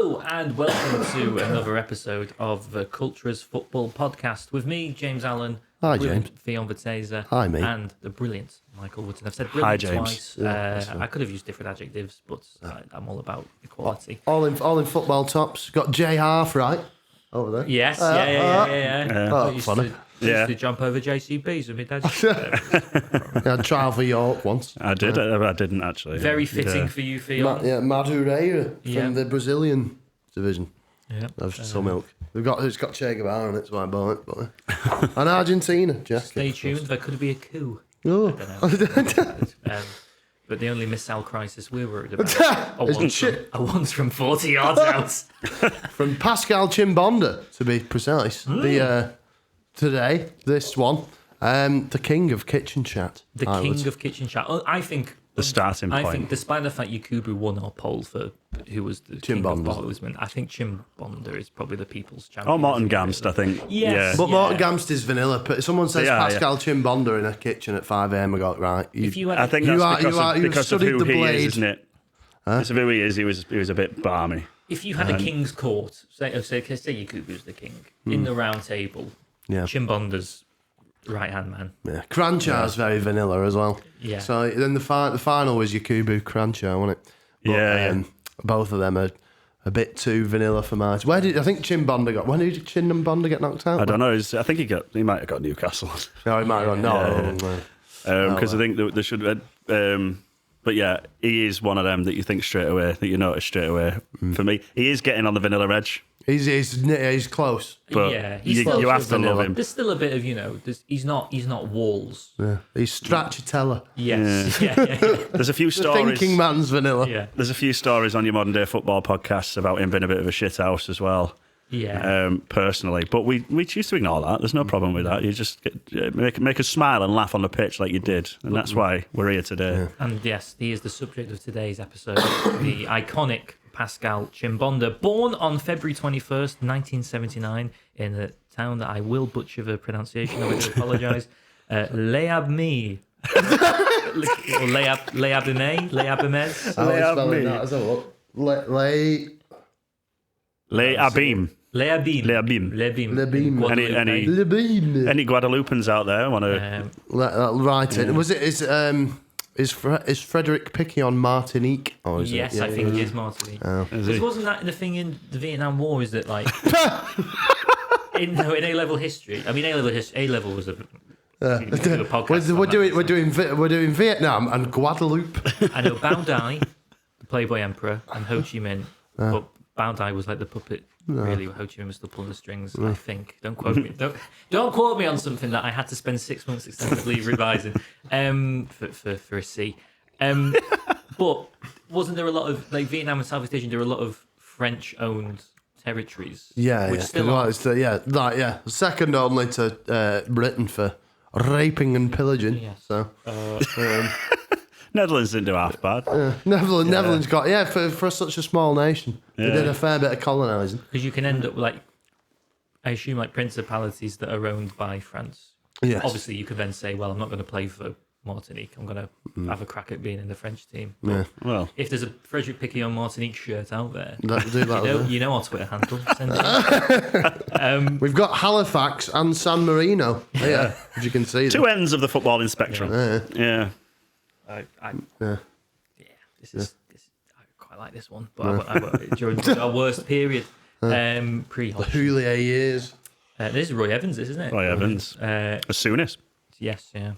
Hello and welcome to another episode of the Cultures Football Podcast with me, James Allen. Hi, James. Theon Verteza. Hi, mate. And the brilliant Michael Woodson. I've said brilliant James. twice. I could have used different adjectives, but I'm all about equality. All in football tops. Got Jay Half right over there. Yes, yeah. Oh, I used funny. to jump over JCBs with me dad. I had trial for York once. I did. I didn't actually. Very fitting for you, Theon. Madureira from the Brazilian division. Yeah. That's just some milk. It's got Che Guevara on it, so I bought it. But, and Argentina, jacket. Stay tuned. There could be a coup. Oh. I don't know. But the only missile crisis we're worried about are ones from 40 yards out. From Pascal Chimbonda, to be precise. Today, this one, the king of kitchen chat. The king of kitchen chat. I think the starting point. I think, despite the fact Yakubu won our poll for who was the king of Barclaysman, I think Chimbonda is probably the people's champion. Oh, Morton Gamst, I think. Yes. Yeah. But Morton Gamst is vanilla. But someone says Pascal Chimbonda in a kitchen at 5 a.m. I got right. I think that's because of who he is, isn't it? Because of who he is, he was a bit balmy. If you had a king's court, say Yakubu's the king in the round table, Chimbonda's right-hand man. Yeah, Cranchar is very vanilla as well. Yeah. So then the final was Yakubu Cranchar, wasn't it? But, both of them are a bit too vanilla for my. When did Chimbonda get knocked out? I don't know. I think he might have got Newcastle. No, he might have gone. Because I think there should. But yeah, he is one of them that you think straight away, that you notice straight away. For me, he is getting on the vanilla edge. He's close. But he's you have to love him. There's still a bit of, he's not Walls. Yeah. He's Stracciatella. Yes. Yeah. There's a few The stories. thinking man's vanilla. Yeah. There's a few stories on your modern day football podcasts about him being a bit of a shit house as well. Yeah. Personally, but we choose to ignore that. There's no problem with that. You just make us smile and laugh on the pitch like you did, and that's why we're here today. Yeah. And yes, he is the subject of today's episode. The iconic Pascal Chimbonda, born on February 21st, 1979, in a town that I will butcher the pronunciation of. I do apologise. Leabme. Leabme. Leabim. Any Guadalupans out there want to write it? Was it is Frederick Picquet Martinique? Or is yes, it? I think it is Martinique. Because wasn't that the thing in the Vietnam War? Is that like in A-level history? I mean, A-level was a. We're doing Vietnam and Guadeloupe. I know Bao Dai, the Playboy Emperor, and Ho Chi Minh, but Bao Dai was like the puppet. Really, Ho Chi Minh was still pulling the strings. I think. Don't quote me. Don't quote me on something that I had to spend 6 months extensively revising. For a C. But wasn't there a lot of Vietnam and Southeast Asia? There were a lot of French-owned territories. Which still are. Second only to Britain for raping and pillaging. Yes. So. Netherlands didn't do half bad. Netherlands got for such a small nation. They did a fair bit of colonising. Because you can end up I assume principalities that are owned by France. Yes. Obviously, you could then say, well, I'm not going to play for Martinique. I'm going to have a crack at being in the French team. Yeah. Well, if there's a Frederick Picquet Martinique shirt out there, you know our Twitter handle. Send it. We've got Halifax and San Marino. Yeah, as you can see. Two ends of the footballing spectrum. Yeah. I quite like this one, but during our worst period, pre-Hodgson. The Houllier years. This is Roy Evans, isn't it? Roy Evans. As soon as. Yes, yeah.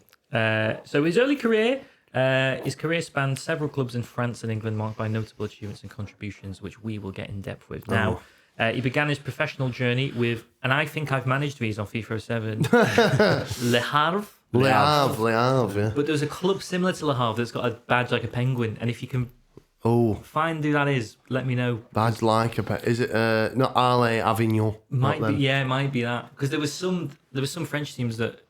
So his early career, spanned several clubs in France and England, marked by notable achievements and contributions, which we will get in depth with. Now, he began his professional journey with, and I think I've managed these on FIFA 7, Le Havre. Le Havre, yeah. But there's a club similar to Le Havre that's got a badge like a penguin, and if you can find who that is, let me know. Badge like a penguin. Is it not Arles Avignon? Might be, it might be that, because there was some French teams that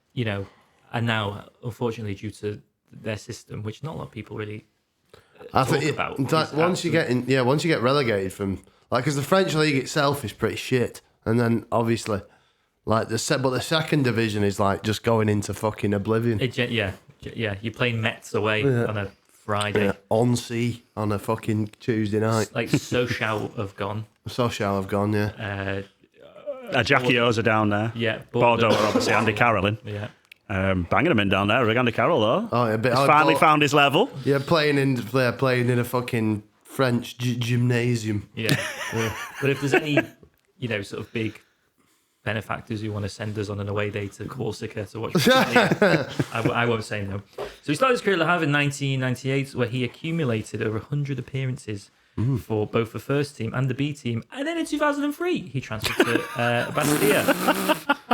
are now unfortunately due to their system, which not a lot of people really talk about. Once you get relegated from because the French league itself is pretty shit, and then obviously. But the second division is just going into fucking oblivion. You're playing Metz away on a Friday. On sea on a fucking Tuesday night. Like Sochaux have gone. Sochaux have gone, yeah. Jackie O's are down there. Yeah. Bordeaux are obviously Andy Carroll. Yeah. Banging him in down there. Andy Carroll, though. Oh, yeah, but He's finally found his level. Yeah, playing in a fucking French gymnasium. Yeah. But if there's any, sort of big benefactors who want to send us on an away day to Corsica to watch, I won't say no. So he started his career at Le Havre in 1998, where he accumulated over 100 appearances for both the first team and the B team. And then in 2003, he transferred to Bastia.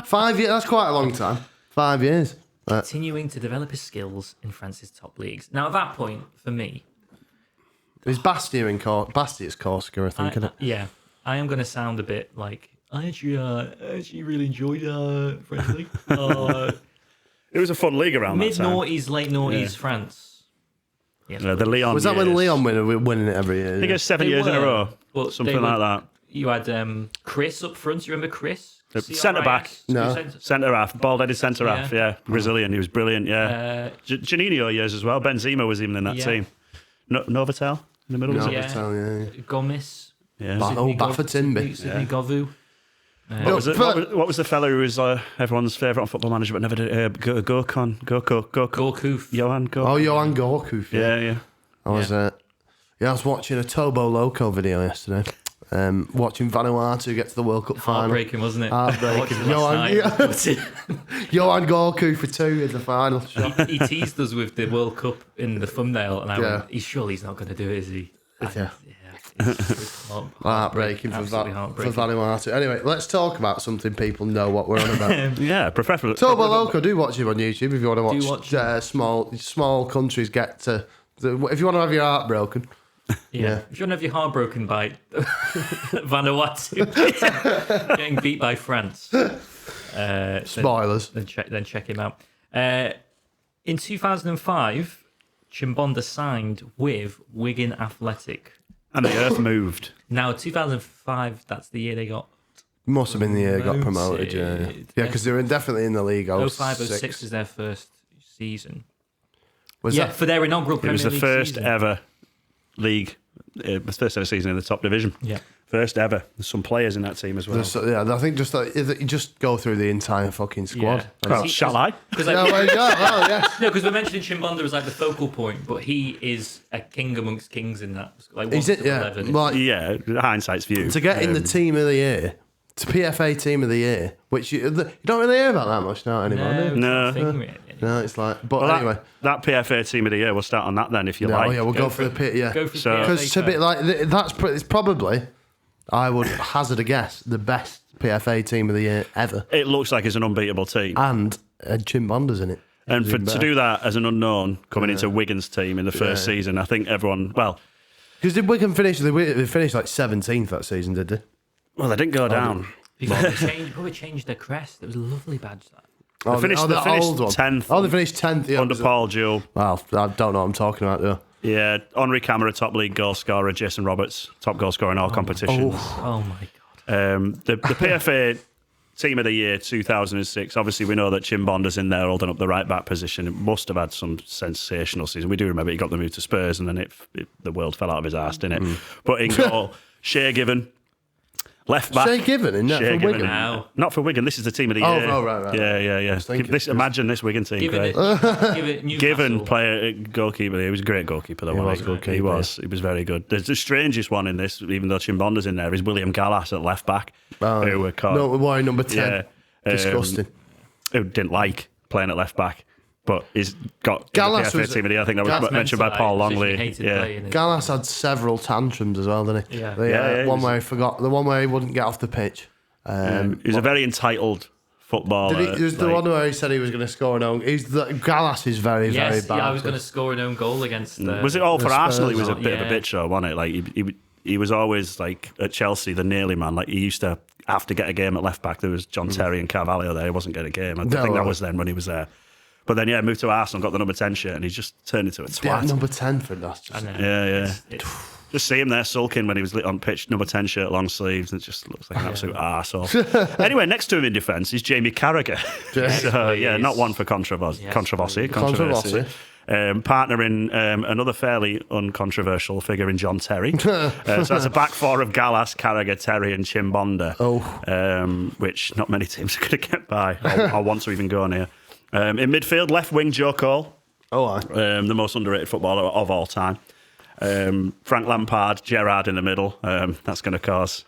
5 years, that's quite a long time. 5 years. Continuing to develop his skills in France's top leagues. Now, at that point, for me... It's Bastia in Bastia's Corsica, I think, isn't it? Yeah. I am going to sound a bit like, I actually really enjoyed French league. It was a fun league around that time. Mid-noughties, late noughties France. Yeah. The Leon Was that when years. Leon were winning it every year? I think it's 7 years in a row. Well, something like that. You had Chris up front. You remember Chris? Centre back. No. Centre half. Bald-headed centre half, yeah. Brazilian. He was brilliant, yeah. Janino years as well. Benzema was even in that team. Novotel in the middle, was it? Yeah. Gomez. Yeah. Baffertimby. Sidney Govou. What was the fellow who was everyone's favourite on Football Manager but never did? Gourcuff. Johan Gourcuff. Oh, Johan Gourcuff. Yeah. I was watching a Tobo Loco video yesterday. Watching Vanuatu get to the World Cup final. Heartbreaking, wasn't it? Heartbreaking. Johan Gourcuff for 2 in the final. He teased us with the World Cup in the thumbnail, and I went, he's not going to do it, is he? Yeah. It's Heartbreaking for Vanuatu. Anyway, let's talk about something people know what we're on about. Yeah, preferably. Tobo Loco, do watch him on YouTube if you want to watch small countries get to... If you want to have your heart broken... Yeah. If you want to have your heart broken by Vanuatu getting beat by France, spoilers. Then check him out. In 2005, Chimbonda signed with Wigan Athletic, and the earth moved. Now, 2005, that's the year they got. Must have been the year they got promoted. Yeah, because they were definitely in the league. 05-06 was their first season. Was that for their inaugural Premier League? It was the first season. ever league, first ever season in the top division. Yeah. First ever. There's some players in that team as well. I think you just go through the entire fucking squad. Yeah. Well, shall I? No, because we're mentioning Chimbonda as like the focal point, but he is a king amongst kings in that. Like, Is it? Yeah. 11. Like, Yeah, hindsight's view. to get in the team of the year, to PFA team of the year, which you don't really hear about that much now anymore, do you? No. No, it's like, but Well, anyway. That PFA team of the year, we'll start on that then if you No, like. yeah, we'll go for the pit, yeah. Go for the So- PFA Because to be first. like, it's probably, I would hazard a guess, the best PFA team of the year ever. It looks like it's an unbeatable team. And Chimbonda's in it. And Even to better. do that as an unknown coming into Wigan's team in the first season, I think everyone, Because did Wigan finish? They finished like 17th that season, did they? they didn't go down. Probably changed their crest. It was a lovely badge, that. They finished old one. 10th. Oh, they finished 10th. Yeah, Under Paul Jewell. Well, I don't know what I'm talking about, though. Yeah, Henri Camara, top league goal scorer. Jason Roberts, top goal scorer in all competitions. Oh my God. The PFA team of the year 2006. Obviously, we know that Chimbonda's in there holding up the right back position. It must have had some sensational season. We do remember he got the move to Spurs, and then the world fell out of his arse, didn't it? But in goal, Shea Given. Left back. Shea Given in that for Wigan? Now. Not for Wigan. This is the team of the year. Right. Yeah. Imagine this Wigan team. Give Craig. it Newcastle. Given player goalkeeper. He was a great goalkeeper. Though, wasn't he? He was very good. There's the strangest one in this, even though Chimbonda's in there, is William Gallas at left back, who were caught. No, why number 10? Yeah, Disgusting. Who didn't like playing at left back. But he's got Gallas the PFA was- team of the year. I think that was That's mentioned by mental, Paul like, Longley. hated Yeah. playing it. Gallas had several tantrums as well, didn't he? Yeah. The one where he forgot, the one where he wouldn't get off the pitch. He was a very entitled footballer. Did he, it was the one where he said he was going to score an own. Gallas is very, very Yes, bad. I was going to score an own goal against. Was it all for the Arsenal? He Spurs, was a bit of a yeah. bitch, though, wasn't it? Like he was always like at Chelsea, the nearly man. Like he used to have to get a game at left back. There was John Terry and Carvalho there. He wasn't getting a game. I think that was then when he was there. But then moved to Arsenal, got the number 10 shirt, and he's just turned into a Yeah, twat. number 10 for that. I know. Yeah. It's- Just see him there sulking when he was lit on pitch, number 10 shirt, long sleeves, and it just looks like an absolute arsehole. Anyway, next to him in defence is Jamie Carragher. So, not one for controversy. partnering another fairly uncontroversial figure in John Terry. So that's a back four of Gallas, Carragher, Terry and Chimbonda, which not many teams are going to get by or want to even go near. In midfield, left wing, Joe Cole. The most underrated footballer of all time. Frank Lampard, Gerrard in the middle. That's going to cause...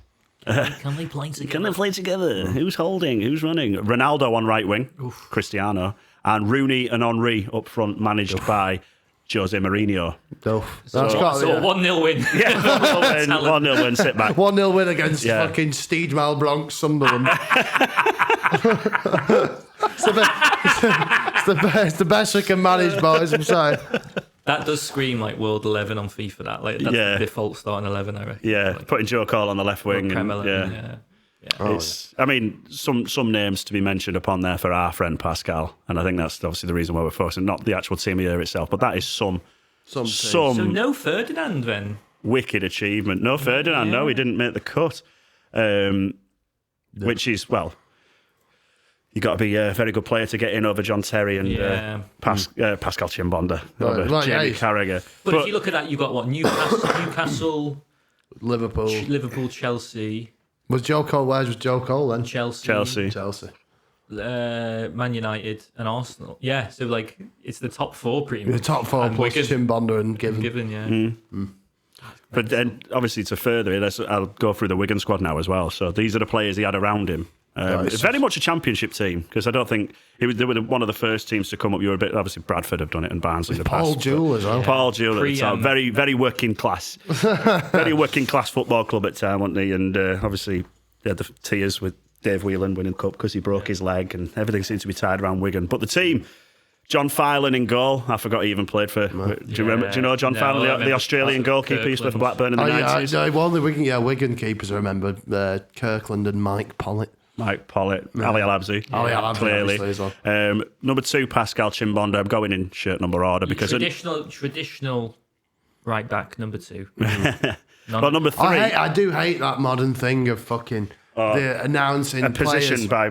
Can they play together? Can they play together? Who's holding? Who's running? Ronaldo on right wing, Cristiano, and Rooney and Henry up front, managed by Jose Mourinho. So 1-0 win. Yeah, 1-0 win, sit back. 1-0 win against fucking Steed Malbronx Sunderland. It's the best we can manage, boys, I'm sorry. That does scream like World 11 on FIFA. That's the default starting 11, I reckon. Yeah, like, putting Joe Cole on the left wing. I mean, some names to be mentioned upon there for our friend Pascal, and I think that's obviously the reason why we're focusing, not the actual team here itself, but that is some So no Ferdinand then? Wicked achievement. No Ferdinand, no, he didn't make the cut. Which is, well, you got to be a very good player to get in over John Terry and Pascal Chimbonda, Jamie Carragher. But if you look at that, you've got what? Newcastle, Liverpool, Chelsea. Was Joe Cole? Where was Joe Cole then? Chelsea. Man United and Arsenal. Yeah, so like it's the top four pretty much. The top four plus Chimbonda and Given. But then, obviously, to further it, I'll go through the Wigan squad now as well. So these are the players he had around him. It's very much a championship team, because I don't think they were one of the first teams to come up. You were a bit, obviously Bradford have done it and Barnsley in the past. Paul Jewell as well. Paul Jewell at the time. Very, very working class. Very working class football club at the time, weren't they? And obviously they had the tears with Dave Whelan winning the cup because he broke his leg, and everything seemed to be tied around Wigan. But the team, John Filan in goal. I forgot he even played for. Do you remember? Do you know John Filan, the Australian goalkeeper who used to play for Blackburn in the 90s? Yeah, one of the Wigan keepers I remember, Kirkland and Mike Pollitt. Ali Al-Abzi, clearly. As well. Number 2, Pascal Chimbonda. I'm going in shirt number order because traditional right back number 2. Well, number 3. I do hate that modern thing of fucking the announcing a position by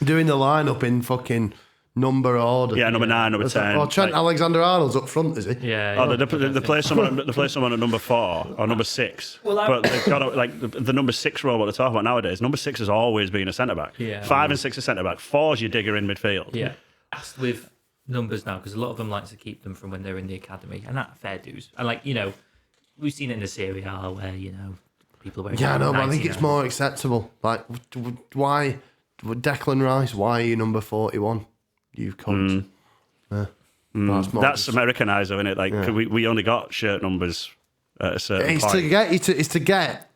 doing the lineup in fucking number order. Yeah, number 9, number 10. Oh, Trent Alexander-Arnold's up front, is he? Yeah. They play someone at number 4 or number 6. But they've got the number 6 role. What they're talking about nowadays. Number 6 has always been a centre back. 5 and 6 are centre back. 4's your digger in midfield. Yeah. Asked with numbers now, because a lot of them like to keep them from when they're in the academy, and that fair dues. And we've seen it in the Serie A where people wear. Yeah, no, but I think it's more acceptable. Like, why Declan Rice? Why are you number 41? You cunt. That's Americanised, isn't it? Like we only got shirt numbers at a certain point. It's to get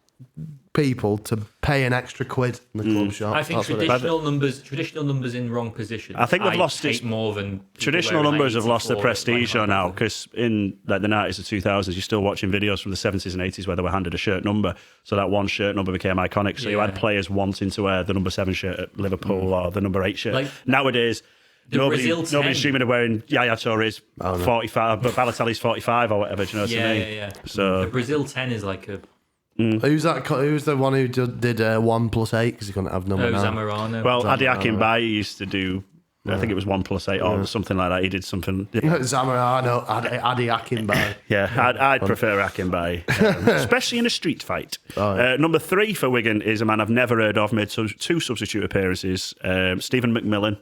people to pay an extra quid in the club shop. I think traditional numbers in wrong position. I think they've lost more than traditional numbers have lost their prestige now, because in the 90s and 2000s, you're still watching videos from the 70s and 80s where they were handed a shirt number, so that one shirt number became iconic. So you had players wanting to wear the number 7 shirt at Liverpool or the number 8 shirt. Nowadays. Nobody's dreaming of wearing Yaya Touré's 45, but Balotelli's 45 or whatever. Do you know what I mean? Yeah. So the Brazil 10 is like a. Who's that? Who's the one who did 1+8 because he couldn't have number 9? Zamorano. Well, Adi Akinbaye used to do. I think it was 1+8 or something like that. He did something. Zamorano, Adi Akinbaye. Yeah, I'd prefer Akinbaye, especially in a street fight. Number 3 for Wigan is a man I've never heard of. Made 2 substitute appearances. Stephen McMillan.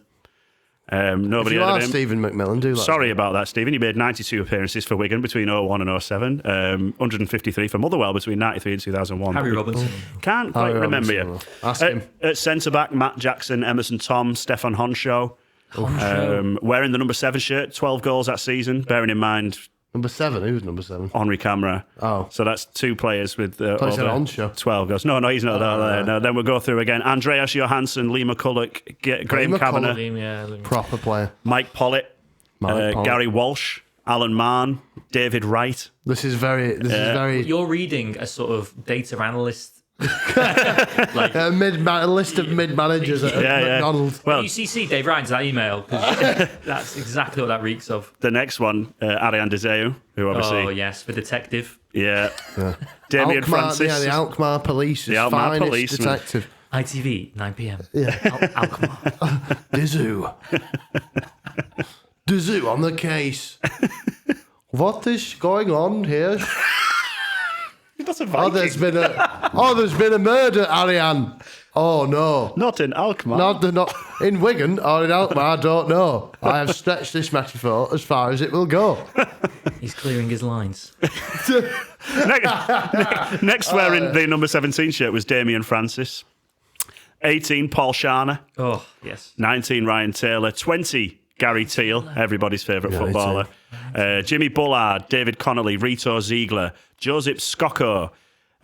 Nobody heard of him. Stephen McMillan, do that. Sorry about that, Stephen. He made 92 appearances for Wigan between 01 and 07. 153 for Motherwell between 93 and 2001. Harry Robinson. Can't quite remember you. Ask him. At centre-back, Matt Jackson, Emerson Tom, Stefan Honshaw. Wearing the number 7 shirt, 12 goals that season, bearing in mind... Number 7? Who's number 7? Henri Camara. Oh. So that's 2 players with over Honshaw. 12 goals. No, he's not there. No, then we'll go through again. Andreas Johansson, Lee McCulloch, Graham Kavanagh. Proper player. Mike Pollitt. Gary Walsh. Alan Mann. David Wright. This is very... You're reading a sort of data analyst... a list of mid-managers at McDonald's. Well, UCC Dave Ryan's that email, because that's exactly what that reeks of. The next one, Ariane Deseu, who obviously... Oh, yes, the detective. Yeah. Damien Francis. Yeah, the Alkmaar police. The Alkmaar police detective. ITV, 9 p.m. Yeah. Alkmaar. Deseu. The zoo on the case. What is going on here? That's a Oh, there's been a murder, Ariane. Oh no. Not in Alkmaar. Not in Wigan or in Alkmaar, I don't know. I have stretched this metaphor as far as it will go. He's clearing his lines. Next wearing the number 17 shirt was Damian Francis. 18, Paul Sharner. Oh, yes. 19, Ryan Taylor. 20, Gary Teal, everybody's favourite footballer. Jimmy Bullard, David Connolly, Rito Ziegler, Joseph Skocko,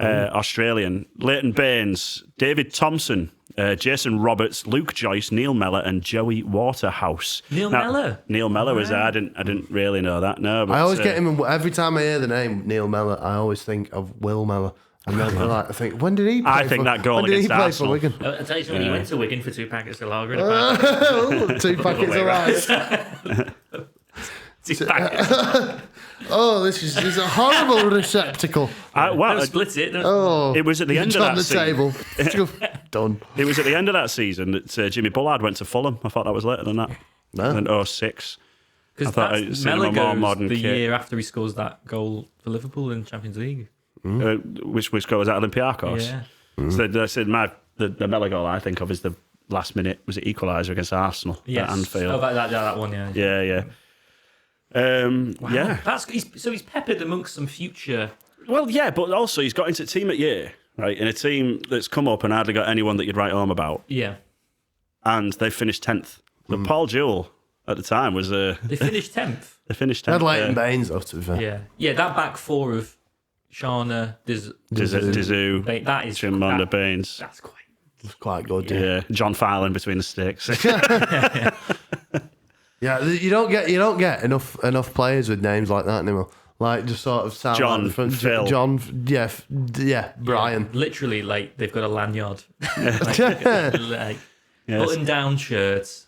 Australian, Leighton Baines, David Thompson, Jason Roberts, Luke Joyce, Neil Mellor, and Joey Waterhouse. Neil Mellor? Neil Mellor was there. I didn't really know that. No, but, I always get him, every time I hear the name Neil Mellor, I always think of Will Mellor. And then I think, when did he play I think that goal against Arsenal. Wigan? I'll tell you something, he went to Wigan for 2 packets of lager. 2 packets of rice. 2 packets. Oh, this is a horrible receptacle. Don't split it. It was at the end of that on the season. table. Done. It was at the end of that season that Jimmy Bullard went to Fulham. I thought that was later than that. No. In 06. Because Mellor Mellor more goes the kit. year after he scores that goal for Liverpool in Champions League. Which goal was that? Olympiacos? Yeah. So I said the Mellor goal I think of is the last minute, was it equaliser against Arsenal Yes. at Anfield? Oh, that one, yeah. Yeah. Wow. Yeah. He's peppered amongst some future. Well, yeah, but also he's got into team at year, right? In a team that's come up and hardly got anyone that you'd write home about. Yeah. And they finished 10th. But Paul Jewell at the time was They finished 10th. They finished 10th. They had Leighton Baines, though, to be fair. Yeah. Yeah, that back four of Sharner, Dizou, that is Chimbonda, Baines. That's quite. It's quite good, Yeah, John Filan between the sticks. Yeah, you don't get enough players with names like that anymore. Like, just sort of sound John, like from Phil. John, Brian. Yeah, literally, like they've got a lanyard, like button down shirts,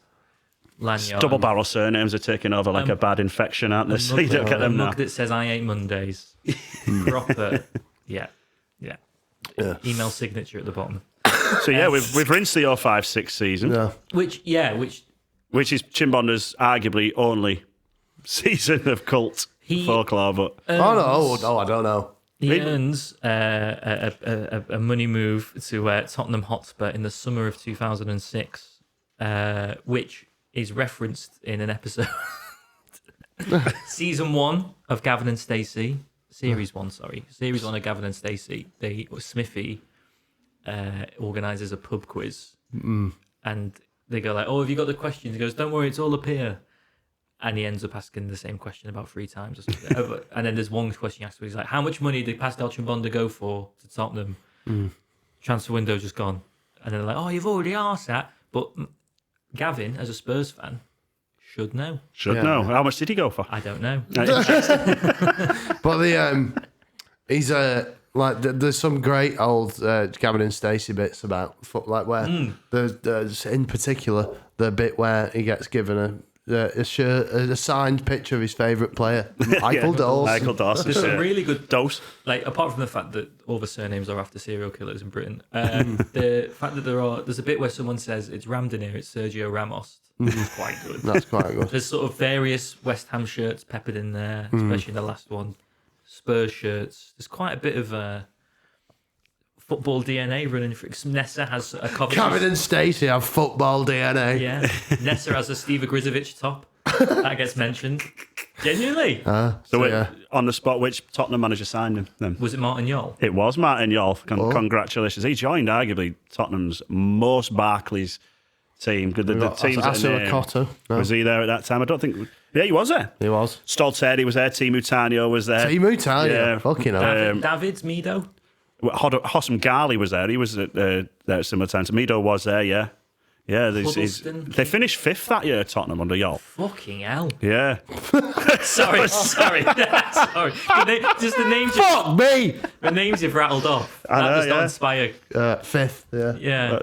lanyard, Double barrel surnames are taking over like a bad infection, aren't they? So you don't get them now. mug that says "I ate Mondays." Proper, yeah. Email signature at the bottom. So yeah, we've rinsed the 05-06 season, Yeah. Which which is Chimbonda's arguably only season of cult folklore. But No, I don't know. he earns a money move to Tottenham Hotspur in the summer of 2006, which is referenced in an episode, season 1 of Gavin and Stacey, series 1 of Gavin and Stacey. Smithy organises a pub quiz, and they go like, "Oh, have you got the questions?" He goes, "Don't worry, it's all up here." And he ends up asking the same question about 3 times or something. And then there's one question he asks where he's like, "How much money did Pascal Chimbonda go for to Tottenham?" Transfer window just gone. And they're like, "Oh, you've already asked that." But Gavin, as a Spurs fan, should know. know. How much did he go for? I don't know. But he's there's some great old Gavin and Stacey bits about like where there's in particular the bit where he gets given a shirt, a signed picture of his favourite player, Michael Dawson. Michael Dawson. There's some really good dose. Like, apart from the fact that all the surnames are after serial killers in Britain, the fact that there's a bit where someone says it's Ramden here, it's Sergio Ramos. It's quite good. That's quite good. There's sort of various West Ham shirts peppered in there, especially in the last one. Spurs shirts. There's quite a bit of football DNA running through. Nessa has a Coventry. Gavin and Stacey have football DNA. Yeah. Nessa has a Steve Grizovic top. That gets mentioned. Genuinely. On the spot, which Tottenham manager signed him then? Was it Martin Yol? It was Martin Yol. Congratulations. He joined arguably Tottenham's most Barclays team. The teams was he there at that time? I don't think. Yeah, he was there. He was. Stolteri was there. Timu Tanio was there. Timu Tanio. Yeah. Fucking hell. David's Mido. Hossam Ghali was there. He was there at similar time. So Mido was there, yeah. Yeah, they finished 5th that year, Tottenham, under Yol. Fucking hell. Yeah. Sorry. Sorry. Just the names. Fuck me! The names you've rattled off. That does not inspire. 5th, yeah. Yeah.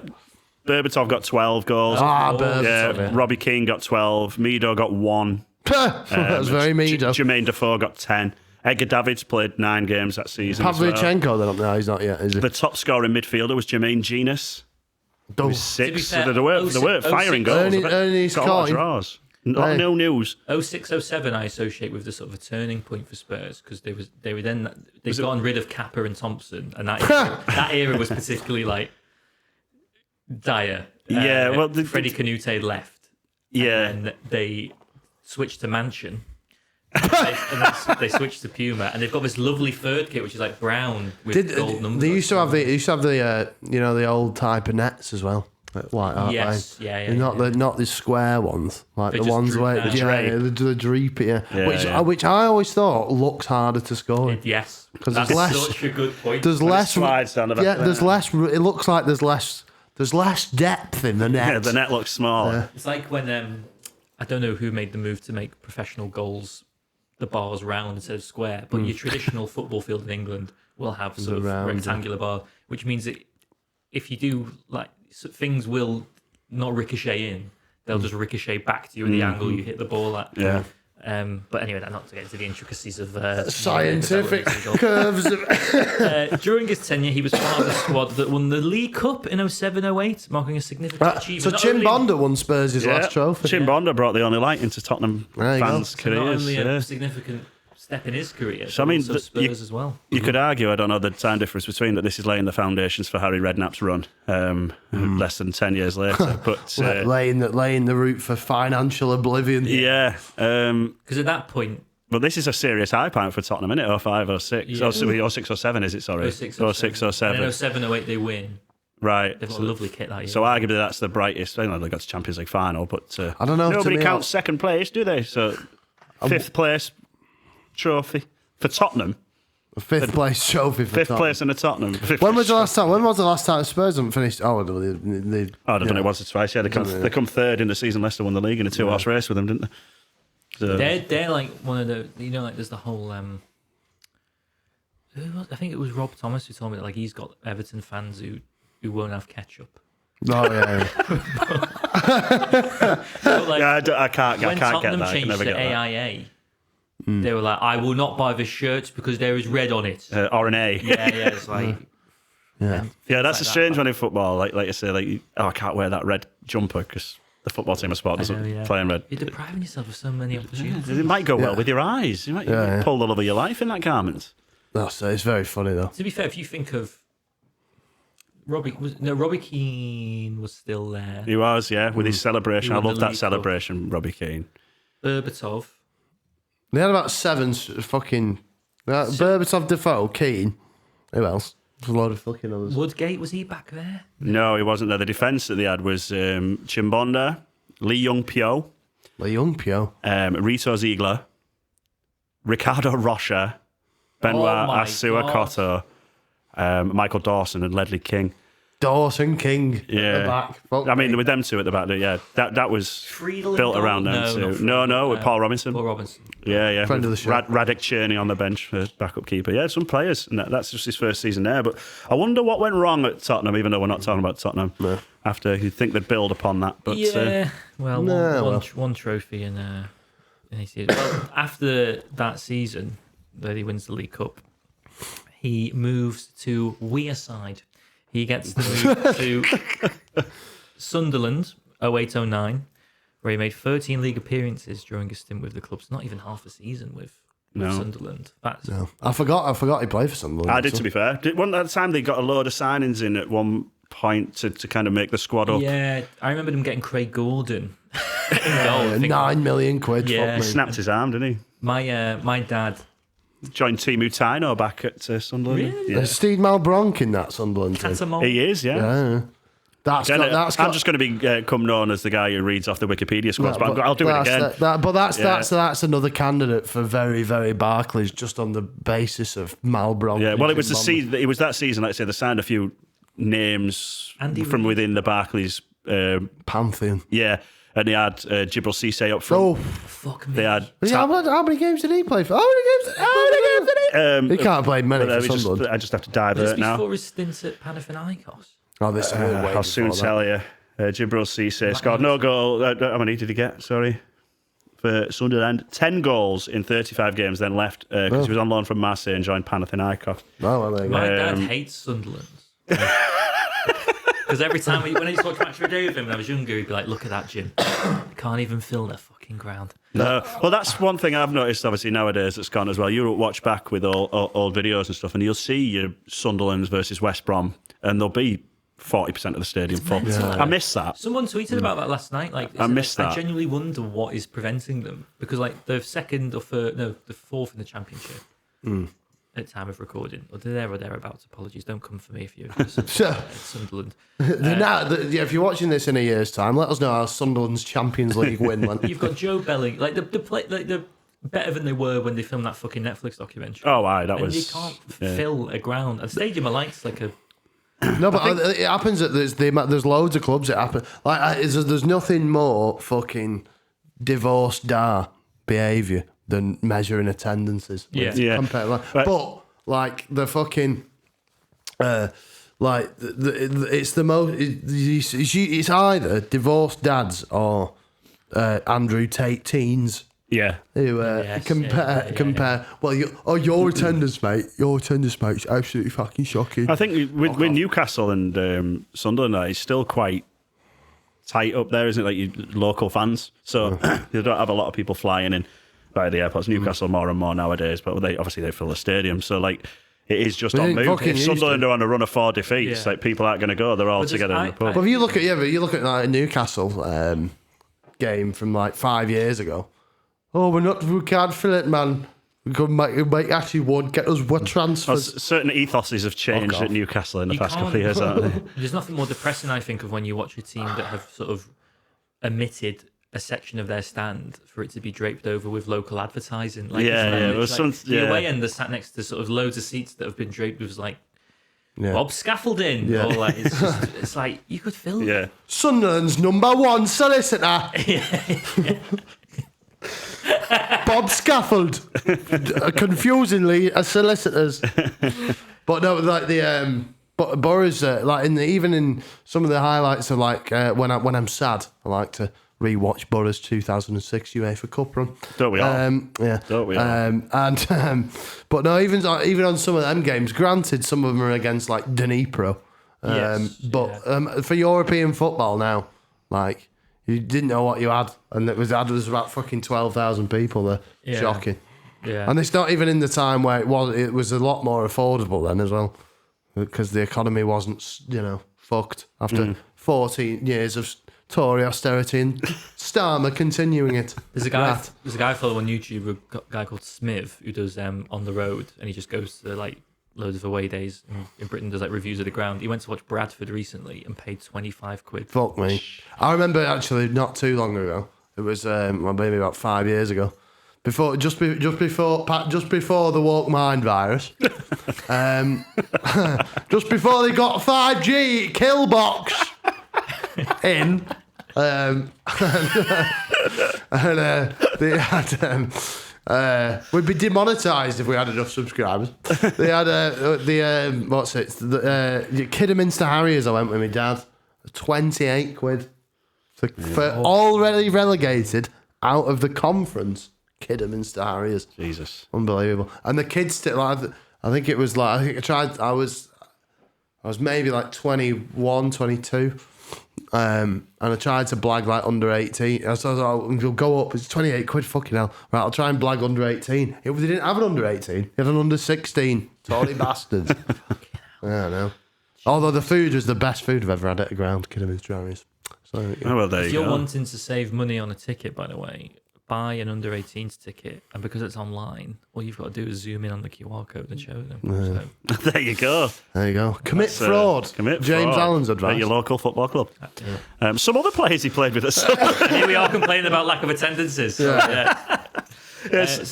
Berbatov got 12 goals. Berbatov. Yeah. Robbie Keane got 12. Mido got 1. That was very Mido. Jermaine Defoe got 10. Edgar Davids played 9 games that season. Pavlyuchenko, then up there, he's not yet, is he? The top scoring midfielder was Jermaine Genus. He was 6. fair, So they weren't firing goals. Earning his Got a lot of coin. draws. No news. 06-07 I associate with the sort of a turning point for Spurs because they'd gotten rid of Kappa and Thompson, and that era was particularly like dire. Yeah, well, Freddie Canute had left. Yeah, and they switched to Mansion. They switched to Puma, and they've got this lovely third kit, which is like brown with gold numbers. They used to have the the old type of nets as well. Like, yes, not the square ones, like They the just ones droop where down. the droopy, which I always thought looks harder to score. Yes, 'Cause that's there's less- such a good point. There's less. slides down the back of the there's net. less. It looks like there's less. There's less depth in the net. Yeah, the net looks smaller. It's like when I don't know who made the move to make professional goals the bars round instead of square, but your traditional football field in England will have sort of round, rectangular bar, which means that if you do like things will not ricochet in, they'll just ricochet back to you at the angle you hit the ball at. Yeah. But anyway, not to get into the intricacies of Scientific development. curves. During his tenure, he was part of the squad that won the League Cup in 07-08, marking a significant So achievement. Not only- Chimbonda won Spurs' last trophy. Chimbonda brought the only light into Tottenham There you go. fans' Not careers. only Yeah. a significant step in his career, So, but I mean, also Spurs as well. You could argue, I don't know the time difference between that. This is laying the foundations for Harry Redknapp's run less than 10 years later. But laying the route for financial oblivion. yeah, Because at that point, but this is a serious high point for Tottenham, isn't it? 05, 06. Yeah. 06 or 07, is it? Sorry. 06 or 07. And in 07-08 they win. Right. They've got a lovely kit that year. So arguably that's the brightest. They got to Champions League final, but I don't know. nobody to me, counts second place, do they? So fifth place trophy for Tottenham. fifth place trophy for Fifth Tottenham. place in the Tottenham. When was the last time? When was the last time Spurs haven't finished? Oh, they I don't know. It was twice. Yeah, they come third in the season. Leicester won the league in a 2-horse race with them, didn't they? So, They're like one of the, like there's the whole I think it was Rob Thomas who told me that like he's got Everton fans who won't have ketchup. Oh yeah. But, like, yeah, I can't when get Tottenham that. I can changed never to get that. AIA, they were like, I will not buy the shirt because there is red on it. Or an A. Yeah, it's like Yeah. Yeah, that's like a that, strange one in football. Like I say, I can't wear that red jumper because the football team of sport doesn't play in red. You're depriving yourself of so many opportunities. It might go well with your eyes. You might pull the love of your life in that garment. It's very funny though. To be fair, if you think of Robbie Keane was still there. He was, yeah, with his celebration. He I won the love that League Cup. celebration, Robbie Keane. Berbatov. They had about seven fucking Berbatov, Defoe, Keane. Who else? There's a load of fucking others. Woodgate, was he back there? No, he wasn't there. The defence that they had was Chimbonda, Lee Young-pyo, Like young Pio. Rito Ziegler, Ricardo Rocha, Benoit my Asuakoto, Michael Dawson and Ledley King. Dawson King at Yeah. the back. Fuck I mean, me. with them two at the back, yeah, that was Friedel built in goal? around them No, two. not Friedel. No, with Paul Robinson. Paul Robinson. Yeah. Friend of the with show. Radek Cherny on the bench for backup keeper. Yeah, some players. And that's just his first season there. But I wonder what went wrong at Tottenham, even though we're not talking about Tottenham. No. After you'd think they'd build upon that. But one trophy in his season. Well, after that season that he wins the League Cup, he moves to Wearside. He gets the move to Sunderland 08-09, where he made 13 league appearances during his stint with the club. So not even half a season with Sunderland. That's No. I forgot he played for Sunderland. I did, to be fair. Wasn't that time they got a load of signings in at one point to kind of make the squad up? Yeah, I remember them getting Craig Gordon in goal. I think. £9 million. Yeah. Fuck me. Snapped his arm, didn't he? My dad. Joined Timu Taino back at Sunderland. Really? Yeah. There's Steve Malbronk in that Sunderland team. Catamol. He is, yeah. Yeah. I'm just going to become known as the guy who reads off the Wikipedia squads, but I'll do it again. That's another candidate for very, very Barclays, just on the basis of Malbronk. Yeah, well, it was the season. It was that season. Like I say, they signed a few names Andy from Reid. within the Barclays. Pantheon. Yeah, and they had Jibril Cisse up front. Oh, Fuck me. They had. how many games did he play for? How many games did he? He can't play many for Sunderland. I just have to dive Just it now. before his stint at Panathinaikos. Oh, this is way I'll soon before tell you. Jibril Cisse scored no goal. How many did he get? Sorry. For Sunderland, 10 goals in 35 games, then left because he was on loan from Marseille and joined Panathinaikos. Oh, well, there you go. My dad hates Sunderland. Because every time when I used to watch Match of the Day with him when I was younger, he'd be like, "Look at that gym. They can't even fill their fucking ground." No. Well, that's one thing I've noticed, obviously, nowadays that's gone as well. You watch back with old videos and stuff, and you'll see your Sunderland's versus West Brom, and there'll be 40% of the stadium full. I miss that. Someone tweeted about that last night. Like, I missed that. I genuinely wonder what is preventing them, because like the second or third, no, the fourth in the championship at time of recording, or there or thereabouts. Apologies, don't come for me if you're Sunderland. If you're watching this in a year's time, let us know how Sunderland's Champions League win went. You've got Joe Belling, like the better than they were when they filmed that fucking Netflix documentary. Oh, aye, that and was. you can't fill a ground. A stadium of lights like a. No, but it happens that there's loads of clubs that happen. Like, there's nothing more fucking divorced behaviour than measuring attendances. Yeah. But like the fucking, it's the most. It's either divorced dads or Andrew Tate teens. Yeah. Who compare. Well, your attendance, mate. Your attendance, mate, is absolutely fucking shocking. I think with Newcastle and Sunderland, it's still quite tight up there, isn't it? Like your local fans, so you don't have a lot of people flying in by the airports. Newcastle more and more nowadays, but they fill the stadium, so like it is just on move. If Sunderland are on a run of 4 defeats, like people aren't going to go. They're all together in the pub. Well, if you look at like a Newcastle game from like 5 years ago. Oh, we can't fill it, man. We might actually won't get us what transfers. Well, certain ethoses have changed at Newcastle in the past couple of years, haven't they? There's nothing more depressing, I think, of when you watch a team that have sort of omitted a section of their stand for it to be draped over with local advertising. Like, the away end is sat next to sort of loads of seats that have been draped with like Bob Scaffolding, or like it's like you could fill. Yeah, Sunderland's #1 solicitor. Bob Scaffold, confusingly a solicitor's. But no, like the Borough's like even in some of the highlights of like when I'm sad, I like to rewatch Borough's 2006 UEFA Cup run. Don't we all? Don't we all? But no, even on some of them games, granted, some of them are against like Dnipro. For European football now, like. You didn't know what you had, and there was about fucking 12,000 people there. Yeah. Shocking. Yeah. And it's not even in the time where it was a lot more affordable then as well, because the economy wasn't, fucked after 14 years of Tory austerity and Starmer continuing it. There's a guy I follow on YouTube, a guy called Smiv, who does On the Road, and he just goes to like loads of away days in Britain, does like reviews of the ground. He went to watch Bradford recently and paid 25 quid. Fuck me. I remember actually not too long ago. It was maybe about 5 years ago. Just before the woke mind virus. Just before they got 5G kill box in. They had we'd be demonetised if we had enough subscribers. They had Kidderminster Harriers. I went with my dad. 28 quid for already relegated out of the conference. Kidderminster Harriers. Jesus, unbelievable. And the kids still. I think it was like I was maybe like 21, 22. And I tried to blag like under 18. I was like, you'll go up. It's 28 quid, fucking hell. Right, I'll try and blag under 18. They didn't have an under 18. They had an under 16. Tory bastards. I don't know. Although the food was the best food I've ever had at a ground, Kidderminster Harriers. So, if you're wanting to save money on a ticket, by the way, buy an under 18s ticket, and because it's online, all you've got to do is zoom in on the QR code and show them. So. There you go. Commit fraud. James Allen's advice. At your local football club. Some other players he played with us. Here we are complaining about lack of attendances. So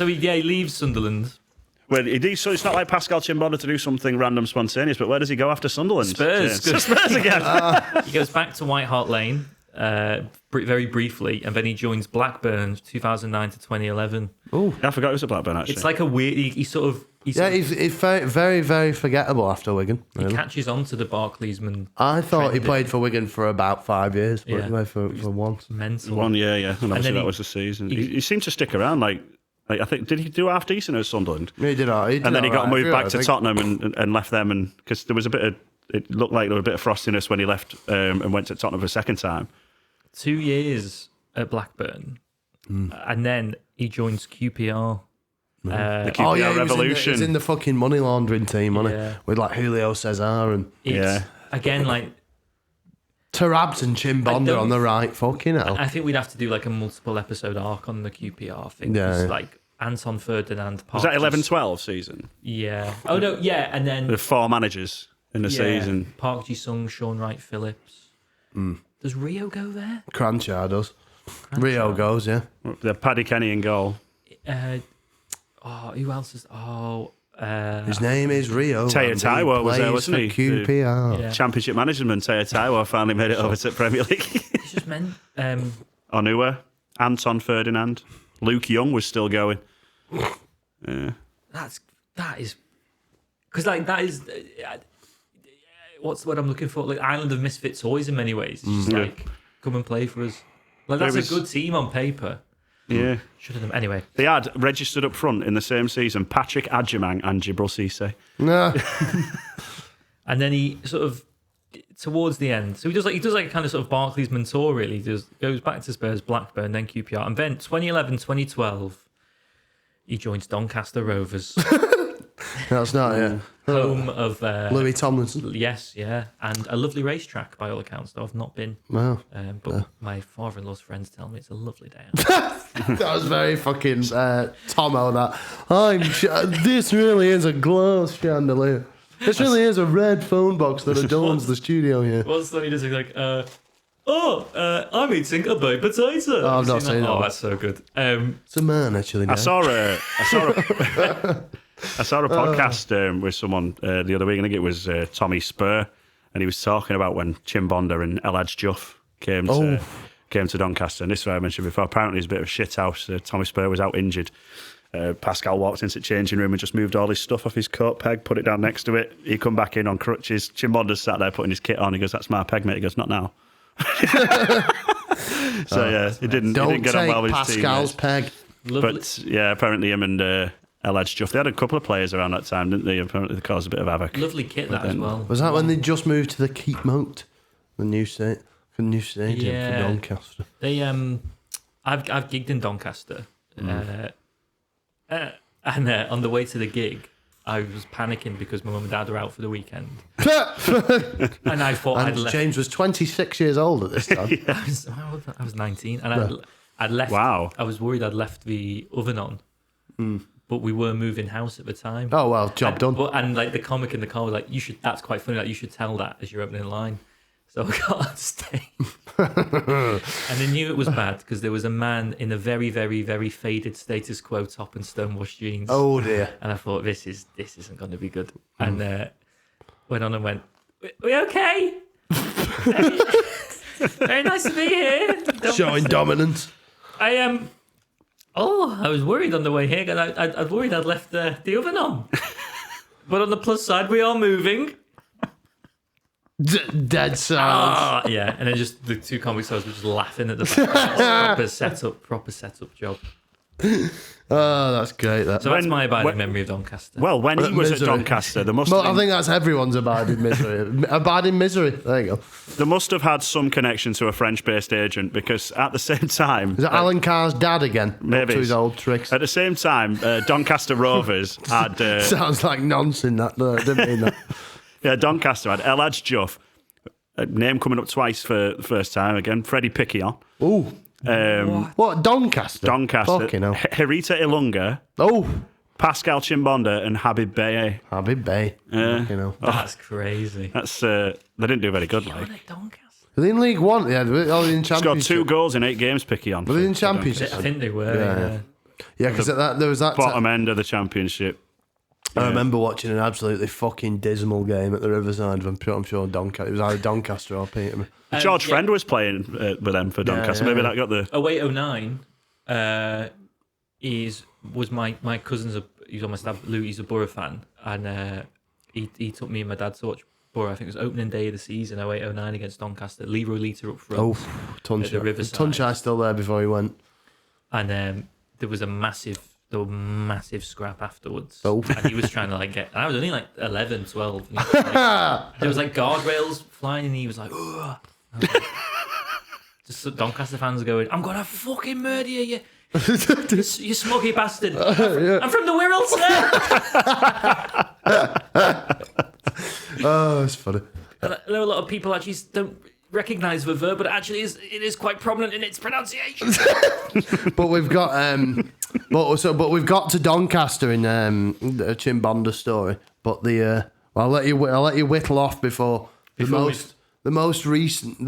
he leaves Sunderland. Well, so it's not like Pascal Chimbonda to do something random, spontaneous, but where does he go after Sunderland? Spurs. Spurs again. He goes back to White Hart Lane. Very briefly, and then he joins Blackburn 2009 to 2011. Oh, I forgot he was at Blackburn actually. It's like a weird. He's very, very forgettable after Wigan. Really. He catches on to the Barclaysman. I thought he played for Wigan for about 5 years, but he played for once. Mental. 1 year, and obviously that was the season. He seemed to stick around. Like I think, did he do half decent at Sunderland? Yeah, he did. And then he got moved back to Tottenham and left them, and because there was a bit of it looked like there was a bit of frostiness when he left and went to Tottenham for a second time. 2 years at Blackburn, and then he joins QPR. The QPR Revolution. He's in the fucking money laundering team, wasn't Yeah. he? With like Julio Cesar and It's, again, like, Tarabs and I Chimbonda don't- on the right. Fucking hell. I think we'd have to do like a multiple episode arc on the QPR thing. Yeah, 'cause, yeah. like Anton Ferdinand. Was that 11-12 season? Yeah. Oh no, yeah, and then The 4 managers in the season. Park Ji-sung, Sean Wright Phillips. Does Rio go there? Cranchard does. Rio goes, yeah. The Paddy Kenny in goal. Who else is? His name is Rio. Taya and Taiwo was there, plays wasn't for he? QPR. Yeah. Championship management, Taya Taiwo finally made it over to Premier League. It's just men. Onua, Anton Ferdinand, Luke Young was still going. That is because like that is what's what I'm looking for, like Island of Misfit Toys in many ways. It's just like come and play for us. Like that's a good team on paper. Yeah. Should have anyway. They had registered up front in the same season Patrick Adjumang and Jibril Cisse. No. And then he sort of towards the end, so he does like a kind of sort of Barclaysman tour really. He goes back to Spurs, Blackburn, then QPR, and then 2011, 2012 he joins Doncaster Rovers, That's not it. home of Louis Tomlinson. yes, yeah, and a lovely racetrack by all accounts. Though I've not been, Wow. but my father-in-law's friends tell me it's a lovely day out. That was very fucking Tomo, that. This really is a glass chandelier. This really is a red phone box that adorns the studio here. What's funny is like, I'm eating a baked potato. Oh, I've not seen that Oh, one. that's so good. It's a man, actually. I saw a podcast with someone the other week. I think it was Tommy Spur, and he was talking about when Chimbonda and El Hadj Juff came to Doncaster. And this is what I mentioned before. Apparently, it's a bit of a shit house. Tommy Spur was out injured. Pascal walked into the changing room and just moved all his stuff off his coat peg, put it down next to it. He come back in on crutches. Chimbonda sat there putting his kit on. He goes, "That's my peg, mate." He goes, "Not now." So yeah, he didn't get on well with his team. Pascal's peg. Lovely. But yeah, apparently him and El Hadj Juff, they had a couple of players around that time, didn't they? Apparently they caused a bit of havoc. Lovely kit that as well. Was that when they just moved to the Keep Moat? The new stadium for Doncaster. They I've gigged in Doncaster, and on the way to the gig, I was panicking because my mum and dad are out for the weekend, and I thought I'd And left. James was 26 years old at this time. I was 19, and I'd left. Wow. I was worried I'd left the oven on, but we were moving house at the time. Oh, well, job done. And like the comic in the car was like, "You should." That's quite funny. Like you should tell that as you're opening line. So I got on stage, and I knew it was bad because there was a man in a very, very, very faded status quo top and stonewashed jeans. Oh, dear. And I thought this isn't going to be good. And went on and went, "We okay? Very nice to be here." Showing dominance. I am. I was worried on the way here. I'd worried I'd left the oven on. But on the plus side, we are moving. Dead silence. Yeah, and then just the two comic stars were just laughing at the back. proper setup job. Oh, that's great. That. So that's my abiding memory of Doncaster. Well, when he was Misery. at Doncaster, there must Well, have I think that's everyone's abiding misery. Abiding misery. There you go. There must have had some connection to a French-based agent because at the same time... Is that Alan Carr's dad again? Maybe. Up to his old tricks. At the same time, Doncaster Rovers had... Sounds like nonsense, that. No, I didn't mean that. yeah, Doncaster had El Hadj Juff, a name coming up twice for the first time again, Freddie Piquillon. Ooh. What? Doncaster? Doncaster. Fucking hell. Hirita Ilunga, Oh. Pascal Chimbonda and Habib Beye. Habib Bey. Fucking hell. That's crazy. That's they didn't do very good, like. Doncaster. Are they in League One? Yeah, they're in He's got Championship. 2 goals in 8 games, Piquillon. Were they in Championship? I think they were. Yeah. Yeah, because there was that. Bottom end of the championship. I remember watching an absolutely fucking dismal game at the Riverside. I'm sure Doncaster. It was either Doncaster or Peterman. George Friend was playing with them for Doncaster. yeah. Maybe that got the... 0809 was my cousin's. He's on my staff. Lou, he's a Borough fan, and he took me and my dad to watch Borough. I think it was opening day of the season, 0809 against Doncaster. Leroy Lita up front. Oh, at the Tunchai. Riverside. Tunchai still there before he went. And there was a massive there were massive scrap afterwards. Oh. And he was trying to like get. I was only like 11, 12. And he was like, there was like guardrails flying, and he was like, ugh. Just Doncaster fans going, I'm gonna fucking murder you, you smuggy bastard. I'm from the Wirral, sir. Oh, it's funny. And there are a lot of people actually don't recognise the verb, but actually it is quite prominent in its pronunciation. But we've got but we've got to Doncaster in the Chimbonda story. But I'll let you whittle off before the most recent.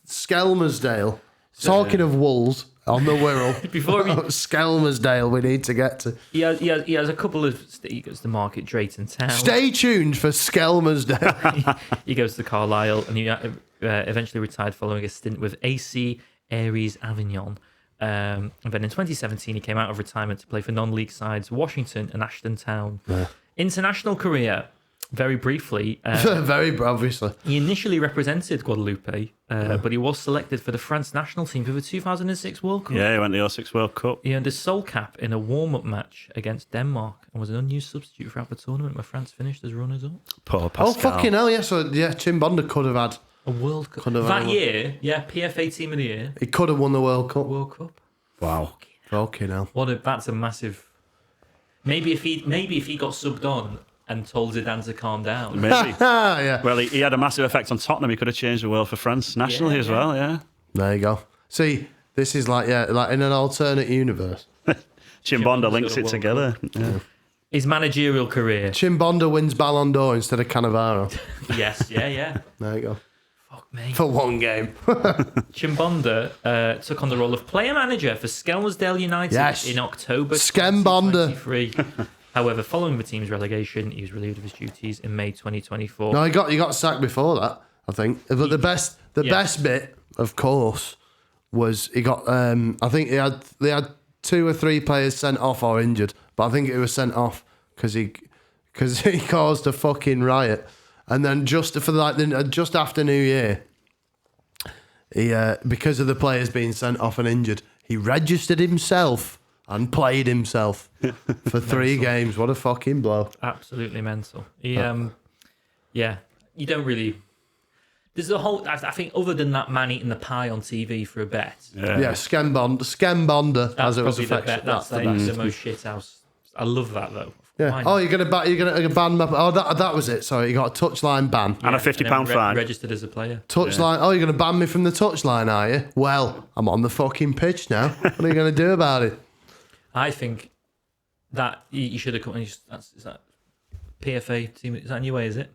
Skelmersdale. Talking of wolves on the Wirral. Before Skelmersdale, we need to get to. He has a couple of. He goes to Market Drayton Town. Stay tuned for Skelmersdale. He goes to Carlisle, and he eventually retired following a stint with AC Aries Avignon. And then in 2017, he came out of retirement to play for non-league sides Washington and Ashton Town. Yeah. International career, very briefly. Very obviously. He initially represented Guadeloupe, but he was selected for the France national team for the 2006 World Cup. Yeah, he went to the 06 World Cup. He earned a sole cap in a warm-up match against Denmark and was an unused substitute throughout the tournament where France finished as runners-up. Poor Pascal. Oh, fucking hell, yeah. So, yeah, Chimbonda could have had a World Cup. That year, PFA Team of the Year. He could have won the World Cup. Wow. Fucking hell. That's a massive... Maybe if he got subbed on and told Zidane to calm down. Maybe. Yeah. Well, he had a massive effect on Tottenham. He could have changed the world for France nationally as well, yeah. There you go. See, this is like in an alternate universe. Chimbonda links it together. Yeah. His managerial career. Chimbonda wins Ballon d'Or instead of Cannavaro. Yes, yeah. There you go. Fuck me. For one game. Chimbonda took on the role of player manager for Skelmersdale United in October 2023. However, following the team's relegation, he was relieved of his duties in May 2024. No, he got sacked before that, I think. But the best bit, of course, was he got. I think they had 2 or 3 players sent off or injured, but I think it was sent off because he caused a fucking riot. And then just after New Year, he because of the players being sent off and injured, he registered himself and played himself for 3 games. What a fucking blow! Absolutely mental. He, you don't really. There's a whole. I think other than that man eating the pie on TV for a bet. Yeah, Skembonda, as it was affectionate. That's the most shit house. I love that though. Yeah. Oh, you're gonna ban me. Oh, that was it. Sorry, you got a touchline ban and a £50 fine. Registered as a player. Touchline. Oh, you're gonna ban me from the touchline, are you? Well, I'm on the fucking pitch now. What are you gonna do about it? I think that you should have come. Is that PFA team? Is that a new way? Is it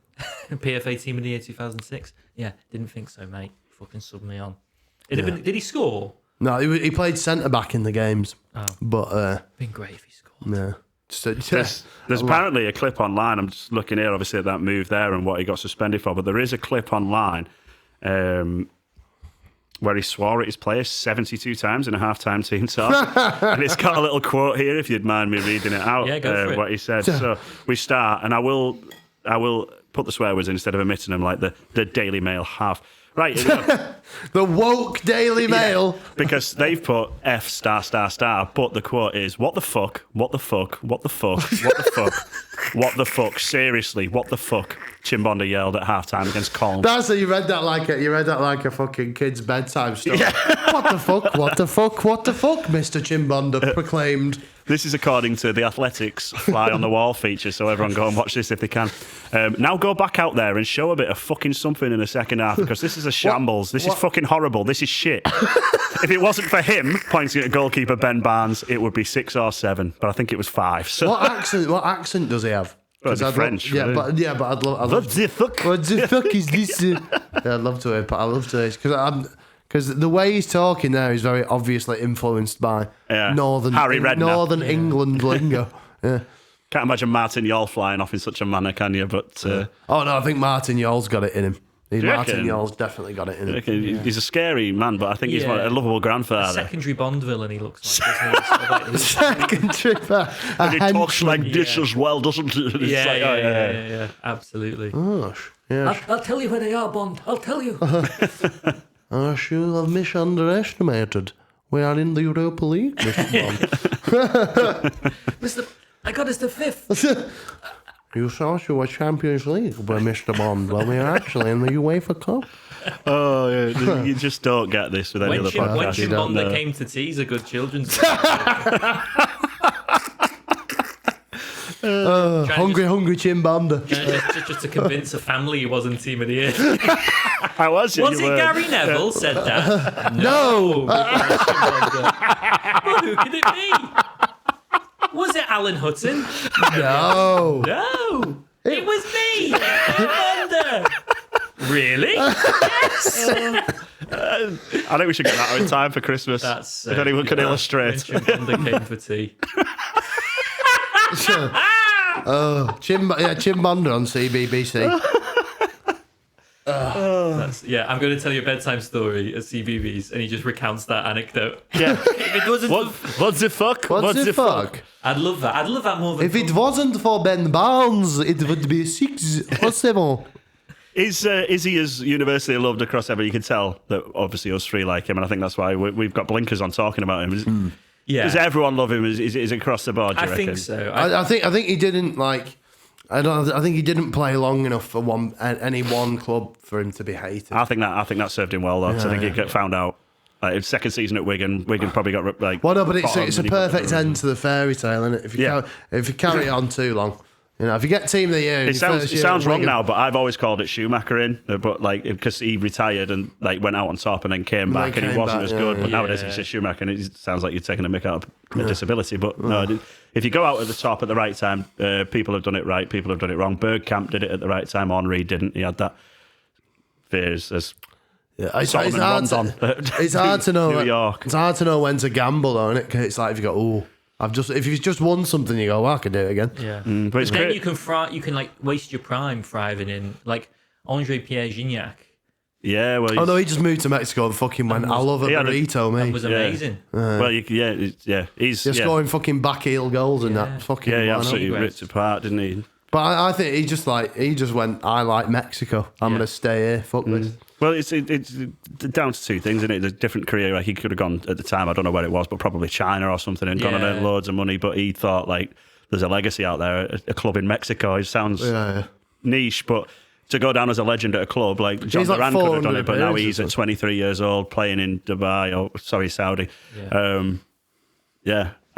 PFA Team of the Year 2006? Yeah, didn't think so, mate. Fucking sub me on. Did he score? No, he played centre back in the games. Oh, but been great if he scored. Yeah. There's apparently a clip online. I'm just looking here, obviously, at that move there and what he got suspended for. But there is a clip online where he swore at his players 72 times in a half-time team talk. And it's got a little quote here, if you'd mind me reading it out. Yeah, go for it. What he said. So we start, and I will put the swear words in instead of omitting them like the Daily Mail have. Right, the woke Daily Mail. Yeah, because they've put F***, but the quote is, what the fuck, what the fuck, what the fuck, what the fuck, what the fuck, seriously, what the fuck, Chimbonda yelled at halftime against Colne. That's you read that like a fucking kid's bedtime story. Yeah. What the fuck, what the fuck, what the fuck, Mr. Chimbonda proclaimed. This is according to the Athletics fly on the wall feature, so everyone go and watch this if they can. Now go back out there and show a bit of fucking something in the second half, because this is a shambles. This is fucking horrible. This is shit. If it wasn't for him pointing at goalkeeper Ben Barnes, it would be 6 or 7, but I think it was 5. So. What accent does he have? Well, French. But I'd love. What the fuck? What the fuck is this? Yeah, I'd love to hear, but I love to hear because the way he's talking there is very obviously influenced by Northern England lingo. Yeah. Can't imagine Martin Yall flying off in such a manner, can you? But oh no, I think Martin Yall's got it in him. Martin Yall's definitely got it in him. Yeah. He's a scary man, but I think he's a lovable grandfather. A secondary Bond villain, he looks like. Secondary. And he talks like this as well, doesn't he? Yeah, absolutely. Gosh, yeah. I'll tell you where they are, Bond. I'll tell you. You have misunderestimated We are in the Europa League, Mr. Bond. I got us to 5th. You thought you were Champions League, but Mr. Bond, well, we're actually in the UEFA Cup. Oh, yeah. You just don't get this with any other podcast. When You don't Chimbonda know. came to tease a good children's Hungry Chimbonda. just to convince a family he wasn't Team of the Year. I was. Was it Gary Neville said that? No. Well, who could it be? Was it Alan Hutton? No. No. It was me, Chimbonda. Really? Yes. I think we should get that out in time for Christmas. That's if anyone can illustrate. When Chimbonda came for tea. Chimbonda on CBBC. I'm going to tell you a bedtime story at CBBS, and he just recounts that anecdote. Yeah. If it wasn't, What the fuck? What the fuck? I'd love that. I'd love that more than. If it wasn't for Ben Barnes, it would be 6 or 7. Is he as universally loved across everyone? You can tell that obviously us three like him, and I think that's why we've got blinkers on talking about him. Does everyone love him? Is it across the board? Do you reckon? think so. I think he didn't like. I think he didn't play long enough for any one club for him to be hated. I think that served him well though. Because I think he got found out. His second season at Wigan probably got like. Well, no, but it's a perfect end to the fairy tale, isn't it? If you carry it on too long. If you get Team of the Year, it sounds wrong now, but I've always called it Schumacher in, but like because he retired and like went out on top and then came back and he wasn't as good. But nowadays it's just Schumacher, and it sounds like you're taking a mick out of a disability. But no, if you go out at the top at the right time, people have done it right, people have done it wrong. Bergkamp did it at the right time. Henry didn't. He had that fears as. Yeah, it's hard to know. New York. It's hard to know when to gamble, though, isn't it? 'Cause it's like if you go, if you've just won something, you go, I can do it again. Yeah, but it's then great. you can like waste your prime thriving in like Andre Pierre Gignac. Yeah, well, no, he just moved to Mexico and fucking went. I love a burrito, mate. That was amazing. Well, he's scoring fucking back heel goals and that fucking. Yeah, he absolutely ripped apart, didn't he? But I think he just went. I like Mexico. I'm gonna stay here. Fuck this. Well, it's down to two things, isn't it? There's a different career. Like he could have gone at the time. I don't know where it was, but probably China or something, and gone and earned loads of money. But he thought like there's a legacy out there. A club in Mexico. It sounds niche, but to go down as a legend at a club like John Duran could have done it, but now he's at 23 years old playing in Saudi.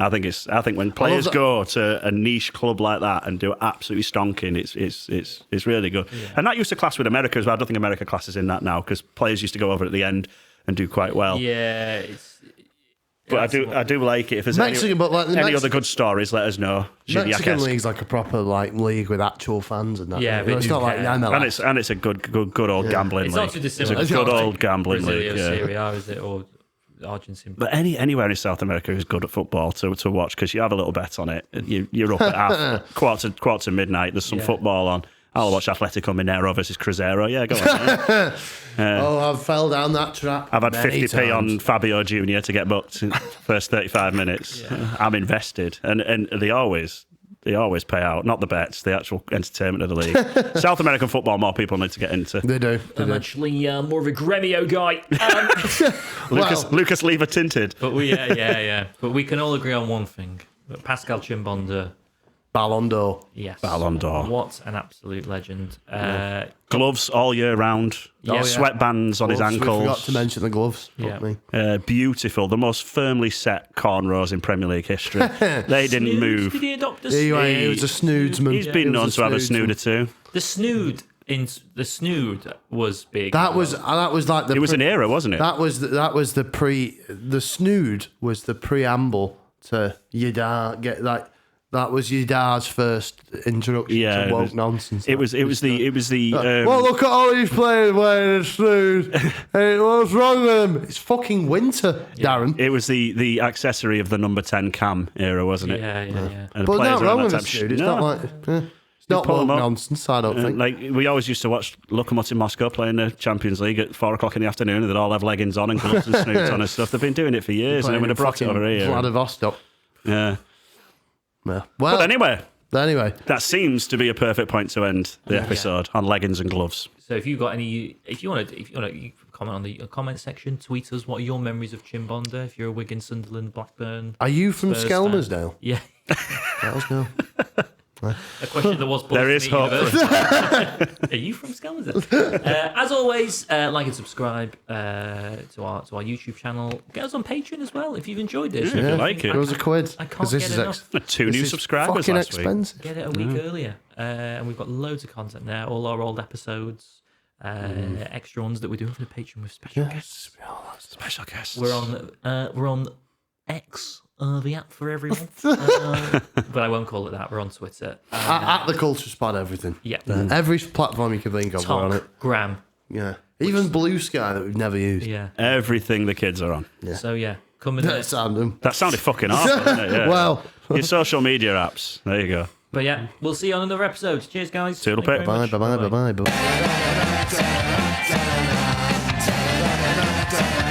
I think when players go to a niche club like that and do absolutely stonking, it's really good. Yeah. And that used to class with America as well. I don't think America classes in that now because players used to go over at the end and do quite well. Yeah, but I do like it. If there's any other good stories, let us know. Mexican league's like a proper like league with actual fans and that. Yeah, it's not like MLS. And it's a good old gambling league. It's not too dissimilar. It's a good old gambling league. Serie A, is it, or Argentina? But anywhere in South America is good at football to watch because you have a little bet on it. You're up at quarter to midnight. There's some football on. I'll watch Atletico Mineiro versus Cruzeiro. Yeah, go on. I fell down that trap. I've had 50p on Fabio Jr. to get booked in the first 35 minutes. I'm invested, and they always pay out. Not the bets, the actual entertainment of the league. South American football, more people need to get into. They do. I'm actually more of a Gremio guy. Lucas Lever tinted. But But we can all agree on one thing: Pascal Chimbonda. Ballon d'Or. Yes. Ballon d'Or. What an absolute legend. Gloves all year round. Sweatbands on his ankles. We forgot to mention the gloves. Beautiful. The most firmly set cornrows in Premier League history. They didn't move. Did he adopt a snood? He was a snoodesman. He's been known to have a snood or two. The snood was big. That was like it was an era, wasn't it? The snood was the preamble to Yedar. That was Yadar's first introduction to woke nonsense. It was the. Well, look at all these players wearing a snood. Hey, what's wrong with them? It's fucking winter, Darren. It was the accessory of the number 10 cam era, wasn't it? Yeah. And but not wrong with a snood. It's not like. It's not woke nonsense, I don't think. Like we always used to watch Lokomotiv Moscow playing the Champions League at 4 o'clock in the afternoon, and they'd all have leggings on and gloves and snoods on and stuff. They've been doing it for years, and then when they brought it over here, Vladivostok. Yeah. Well, but anyway, that seems to be a perfect point to end the episode on leggings and gloves. So if you want to comment on the comment section. Tweet us. What are your memories of Chimbonda? If you're a Wigan, Sunderland, Blackburn. Are you from Spurs Skelmersdale? Yeah. Let us know. A question that was posed There to is me hope. university. Are you from Skelmersdale? As always, like and subscribe to our YouTube channel. Get us on Patreon as well if you've enjoyed this. If you like it. It was a quid. I can't 'cause this get is enough. 2 new this is subscribers fucking last week. expensive. Get it a week earlier. And we've got loads of content there. All our old episodes, extra ones that we're doing for the Patreon with special guests. Special guests. We're on X, the app for everyone. But I won't call it that. We're on Twitter. At the Culture Spot, everything. Yeah. Every platform you can think of, we're on it. Gram. Yeah. Even Blue Sky that we've never used. Yeah. Everything the kids are on. Yeah. So yeah, come in there. That's random. That sounded fucking awful, didn't it? Yeah. Well, Your social media apps. There you go. But yeah, we'll see you on another episode. Cheers, guys. Toodle Thank you pip. very bye, much. bye, bye, bye, bye, bye.